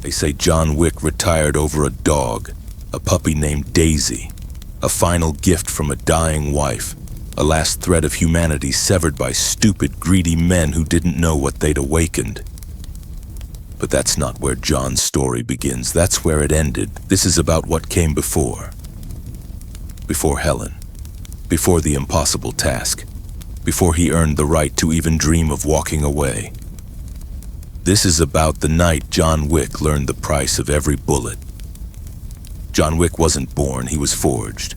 They say John Wick retired over a dog, a puppy named Daisy, a final gift from a dying wife, a last thread of humanity severed by stupid, greedy men who didn't know what they'd awakened. But that's not where John's story begins. That's where it ended. This is about what came before. Before Helen. Before the impossible task. Before he earned the right to even dream of walking away. This is about the night John Wick learned the price of every bullet. John Wick wasn't born, he was forged.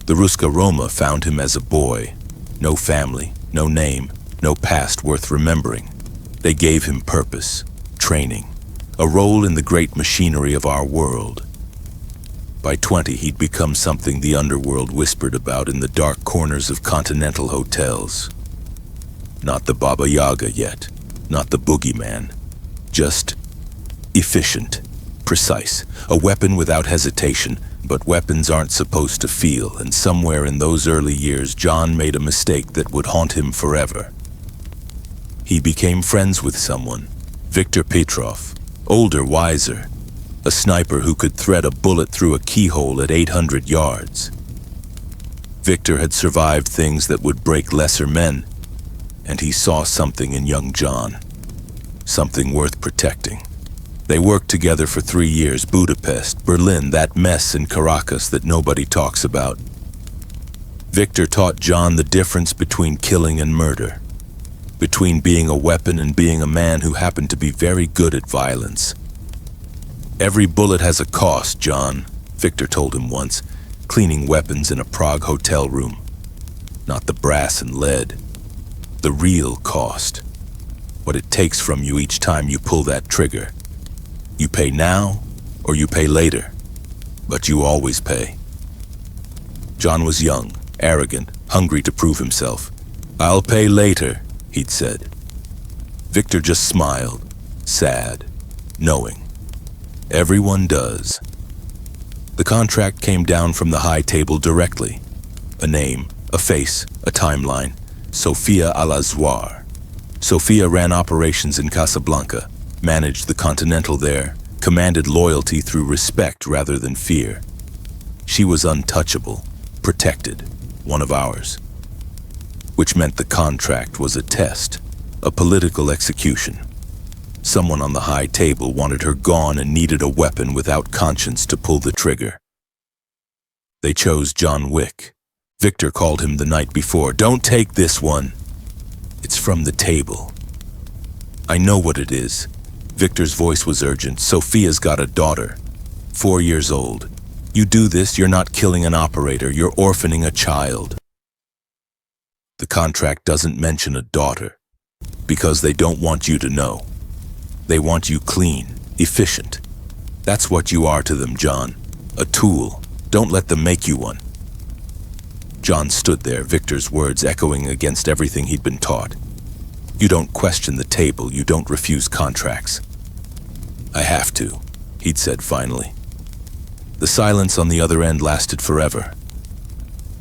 The Ruska Roma found him as a boy. No family, no name, no past worth remembering. They gave him purpose, training, a role in the great machinery of our world. By 20, he'd become something the underworld whispered about in the dark corners of Continental hotels. Not the Baba Yaga yet, not the boogeyman. Just efficient, precise, a weapon without hesitation, but weapons aren't supposed to feel, and somewhere in those early years, John made a mistake that would haunt him forever. He became friends with someone, Viktor Petrov, older, wiser, a sniper who could thread a bullet through a keyhole at 800 yards. Viktor had survived things that would break lesser men, and he saw something in young John. Something worth protecting. They worked together for 3 years, Budapest, Berlin, that mess in Caracas that nobody talks about. Viktor taught John the difference between killing and murder, between being a weapon and being a man who happened to be very good at violence. Every bullet has a cost, John, Viktor told him once, cleaning weapons in a Prague hotel room. Not the brass and lead, the real cost. What it takes from you each time you pull that trigger. You pay now or you pay later, but you always pay. John was young, arrogant, hungry to prove himself. "I'll pay later," he'd said. Viktor just smiled, sad, knowing. Everyone does. The contract came down from the high table directly. A name, a face, a timeline. Sofia Al-Azwar. Sofia ran operations in Casablanca, managed the Continental there, commanded loyalty through respect rather than fear. She was untouchable, protected, one of ours. Which meant the contract was a test, a political execution. Someone on the high table wanted her gone and needed a weapon without conscience to pull the trigger. They chose John Wick. Viktor called him the night before. "Don't take this one. It's from the table." "I know what it is." Viktor's voice was urgent. "Sofia's got a daughter, 4 years old. You do this, you're not killing an operator, you're orphaning a child." The contract doesn't mention a daughter, because they don't want you to know. They want you clean, efficient. That's what you are to them, John. A tool. Don't let them make you one. John stood there, Viktor's words echoing against everything he'd been taught. You don't question the table, you don't refuse contracts. "I have to," he'd said finally. The silence on the other end lasted forever.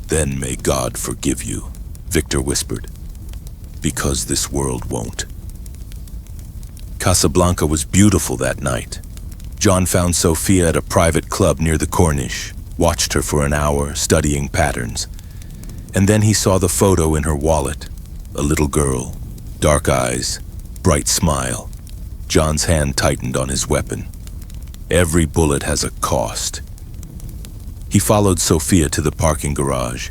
"Then may God forgive you," Viktor whispered, "because this world won't." Casablanca was beautiful that night. John found Sofia at a private club near the Corniche, watched her for an hour, studying patterns. And then he saw the photo in her wallet. A little girl, dark eyes, bright smile. John's hand tightened on his weapon. Every bullet has a cost. He followed Sofia to the parking garage.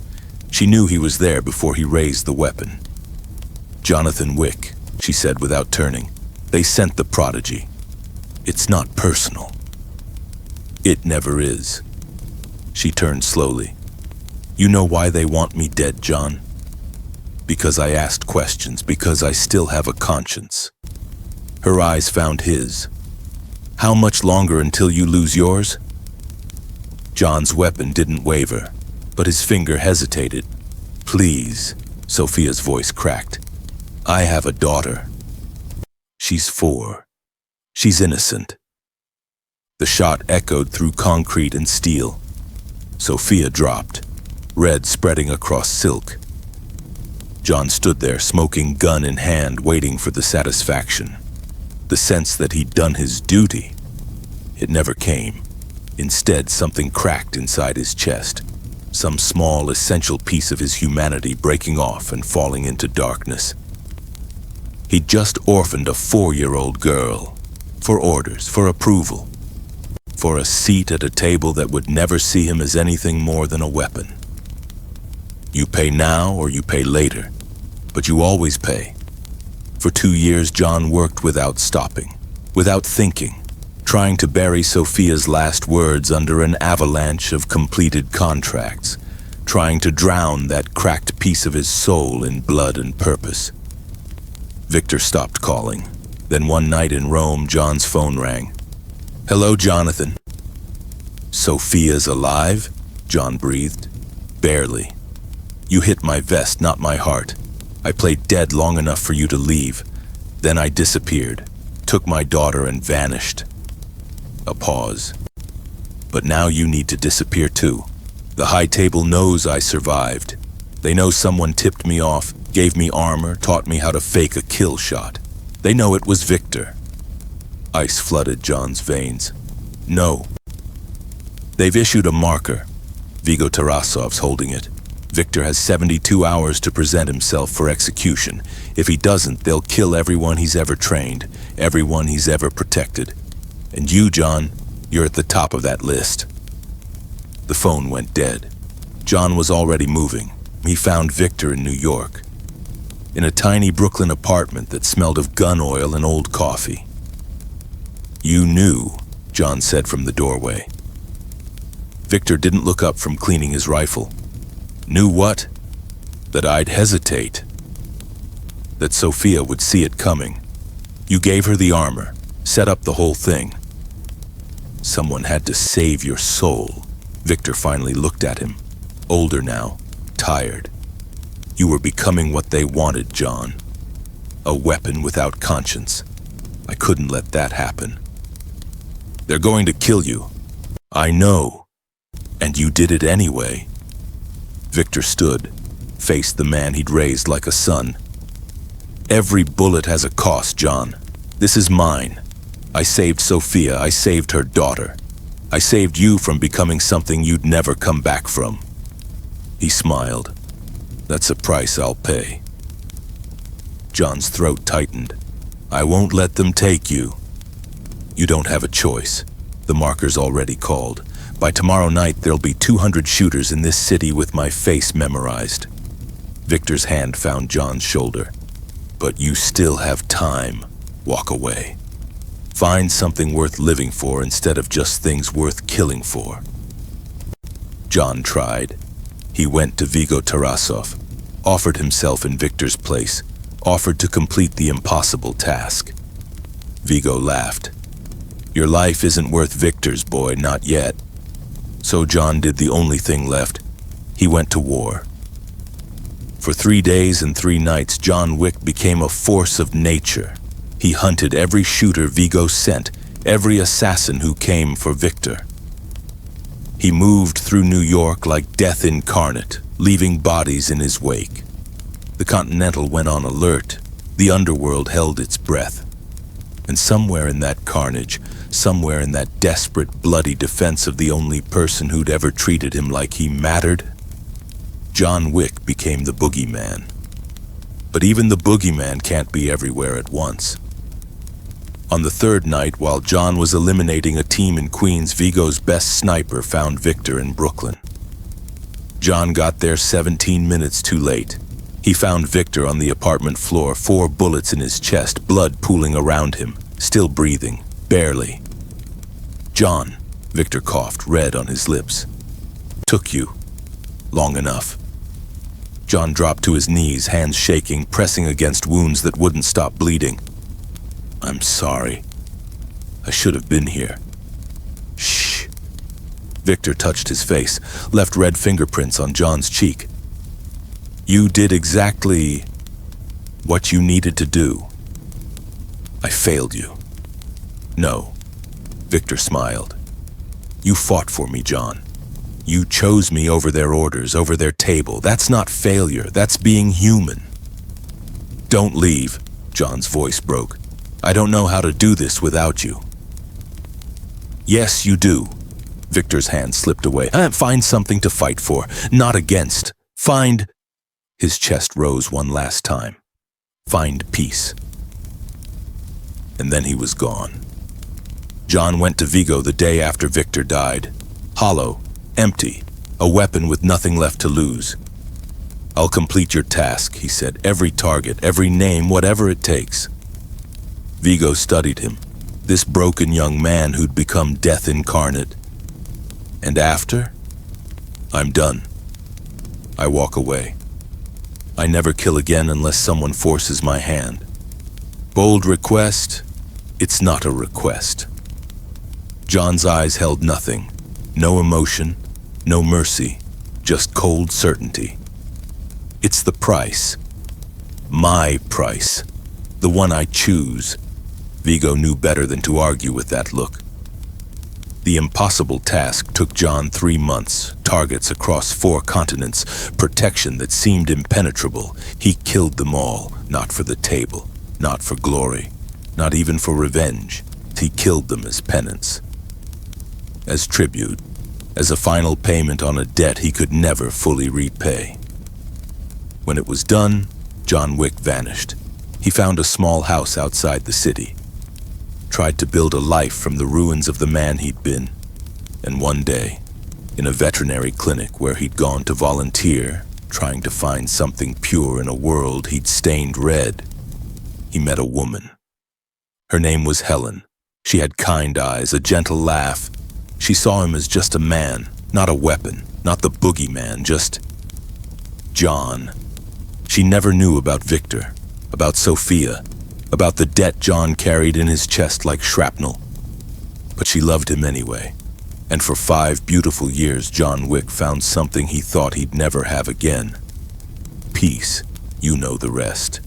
She knew he was there before he raised the weapon. "Jonathan Wick," she said without turning. "They sent the prodigy. It's not personal." "It never is." She turned slowly. "You know why they want me dead, John? Because I asked questions, because I still have a conscience." Her eyes found his. "How much longer until you lose yours?" John's weapon didn't waver, but his finger hesitated. "Please," Sofia's voice cracked. "I have a daughter. She's 4. She's innocent." The shot echoed through concrete and steel. Sofia dropped, red spreading across silk. John stood there, smoking gun in hand, waiting for the satisfaction. The sense that he'd done his duty. It never came. Instead, something cracked inside his chest. Some small, essential piece of his humanity breaking off and falling into darkness. He'd just orphaned a 4-year-old girl. For orders, for approval. For a seat at a table that would never see him as anything more than a weapon. You pay now or you pay later, but you always pay. For 2 years, John worked without stopping, without thinking, trying to bury Sophia's last words under an avalanche of completed contracts, trying to drown that cracked piece of his soul in blood and purpose. Victor stopped calling. Then one night in Rome, John's phone rang. "Hello, Jonathan." "Sophia's alive?" John breathed. "Barely. You hit my vest, not my heart. I played dead long enough for you to leave. Then I disappeared, took my daughter and vanished." A pause. "But now you need to disappear too. The high table knows I survived. They know someone tipped me off, gave me armor, taught me how to fake a kill shot. They know it was Victor." Ice flooded John's veins. "No. They've issued a marker. Vigo Tarasov's holding it. Victor has 72 hours to present himself for execution. If he doesn't, they'll kill everyone he's ever trained, everyone he's ever protected. And you, John, you're at the top of that list." The phone went dead. John was already moving. He found Victor in New York, in a tiny Brooklyn apartment that smelled of gun oil and old coffee. "You knew," John said from the doorway. Victor didn't look up from cleaning his rifle. "Knew what?" "That I'd hesitate. That Sophia would see it coming. You gave her the armor, set up the whole thing. Someone had to save your soul." Victor finally looked at him, older now, tired. "You were becoming what they wanted, John. A weapon without conscience. I couldn't let that happen." "They're going to kill you." "I know. And you did it anyway." Victor stood, faced the man he'd raised like a son. "Every bullet has a cost, John. This is mine. I saved Sophia. I saved her daughter. I saved you from becoming something you'd never come back from." He smiled. "That's a price I'll pay." John's throat tightened. "I won't let them take you." "You don't have a choice. The marker's already called. By tomorrow night, there'll be 200 shooters in this city with my face memorized." Victor's hand found John's shoulder. "But you still have time. Walk away. Find something worth living for instead of just things worth killing for." John tried. He went to Vigo Tarasov, offered himself in Victor's place, offered to complete the impossible task. Vigo laughed. "Your life isn't worth Victor's, boy, not yet." So John did the only thing left. He went to war. For 3 days and 3 nights, John Wick became a force of nature. He hunted every shooter Vigo sent, every assassin who came for Victor. He moved through New York like death incarnate, leaving bodies in his wake. The Continental went on alert. The underworld held its breath. And somewhere in that carnage, somewhere in that desperate, bloody defense of the only person who'd ever treated him like he mattered, John Wick became the boogeyman. But even the boogeyman can't be everywhere at once. On the 3rd night, while John was eliminating a team in Queens, Vigo's best sniper found Victor in Brooklyn. John got there 17 minutes too late. He found Victor on the apartment floor, 4 bullets in his chest, blood pooling around him, still breathing, barely. "John," Victor coughed, red on his lips. "Took you. Long enough." John dropped to his knees, hands shaking, pressing against wounds that wouldn't stop bleeding. "I'm sorry. I should have been here." "Shh." Victor touched his face, left red fingerprints on John's cheek. "You did exactly what you needed to do. I failed you." "No." Victor smiled. "You fought for me, John. You chose me over their orders, over their table. That's not failure. That's being human." "Don't leave." John's voice broke. "I don't know how to do this without you." Yes, you do. Victor's hand slipped away. Find something to fight for, not against. Find... His chest rose one last time. Find peace. And then he was gone. John went to Vigo the day after Victor died. Hollow, empty, a weapon with nothing left to lose. I'll complete your task, he said. Every target, every name, whatever it takes. Vigo studied him, this broken young man who'd become death incarnate. And after? I'm done. I walk away. I never kill again unless someone forces my hand. Bold request? It's not a request. John's eyes held nothing. No emotion, no mercy, just cold certainty. It's the price. My price. The one I choose. Vigo knew better than to argue with that look. The impossible task took John 3 months, targets across 4 continents, protection that seemed impenetrable. He killed them all, not for the table, not for glory, not even for revenge. He killed them as penance, as tribute, as a final payment on a debt he could never fully repay. When it was done, John Wick vanished. He found a small house outside the city, tried to build a life from the ruins of the man he'd been. And one day, in a veterinary clinic where he'd gone to volunteer, trying to find something pure in a world he'd stained red, he met a woman. Her name was Helen. She had kind eyes, a gentle laugh. She saw him as just a man, not a weapon, not the boogeyman, just John. She never knew about Victor, about Sophia, about the debt John carried in his chest like shrapnel. But she loved him anyway. And for 5 beautiful years, John Wick found something he thought he'd never have again. Peace. You know the rest.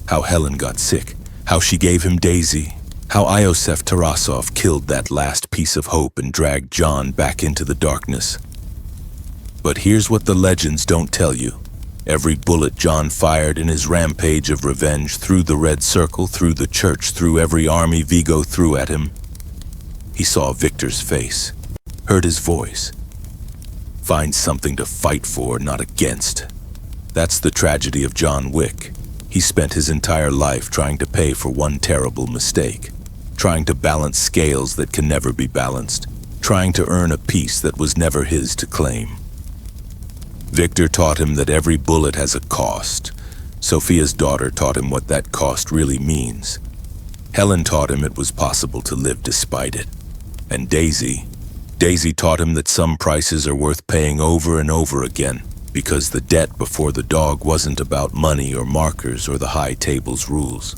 How Helen got sick, how she gave him Daisy, how Iosef Tarasov killed that last piece of hope and dragged John back into the darkness. But here's what the legends don't tell you. Every bullet John fired in his rampage of revenge, through the Red Circle, through the church, through every army Vigo threw at him, he saw Victor's face, heard his voice. Find something to fight for, not against. That's the tragedy of John Wick. He spent his entire life trying to pay for one terrible mistake, trying to balance scales that can never be balanced, trying to earn a peace that was never his to claim. Victor taught him that every bullet has a cost. Sophia's daughter taught him what that cost really means. Helen taught him it was possible to live despite it. And Daisy taught him that some prices are worth paying over and over again, because the debt before the dog wasn't about money or markers or the high table's rules.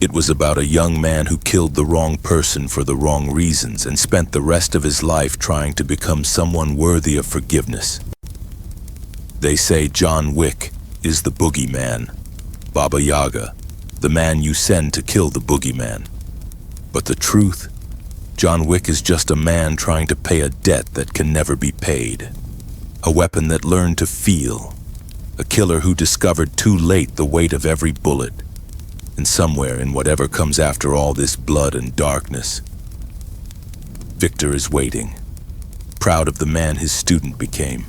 It was about a young man who killed the wrong person for the wrong reasons and spent the rest of his life trying to become someone worthy of forgiveness. They say John Wick is the boogeyman, Baba Yaga, the man you send to kill the boogeyman. But the truth, John Wick is just a man trying to pay a debt that can never be paid. A weapon that learned to feel. A killer who discovered too late the weight of every bullet. And somewhere in whatever comes after all this blood and darkness, Victor is waiting, proud of the man his student became.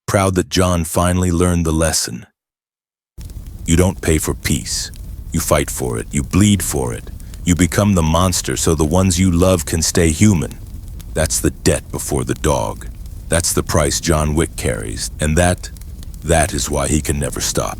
Proud that John finally learned the lesson. You don't pay for peace. You fight for it. You bleed for it. You become the monster so the ones you love can stay human. That's the debt before the dog. That's the price John Wick carries. And that is why he can never stop.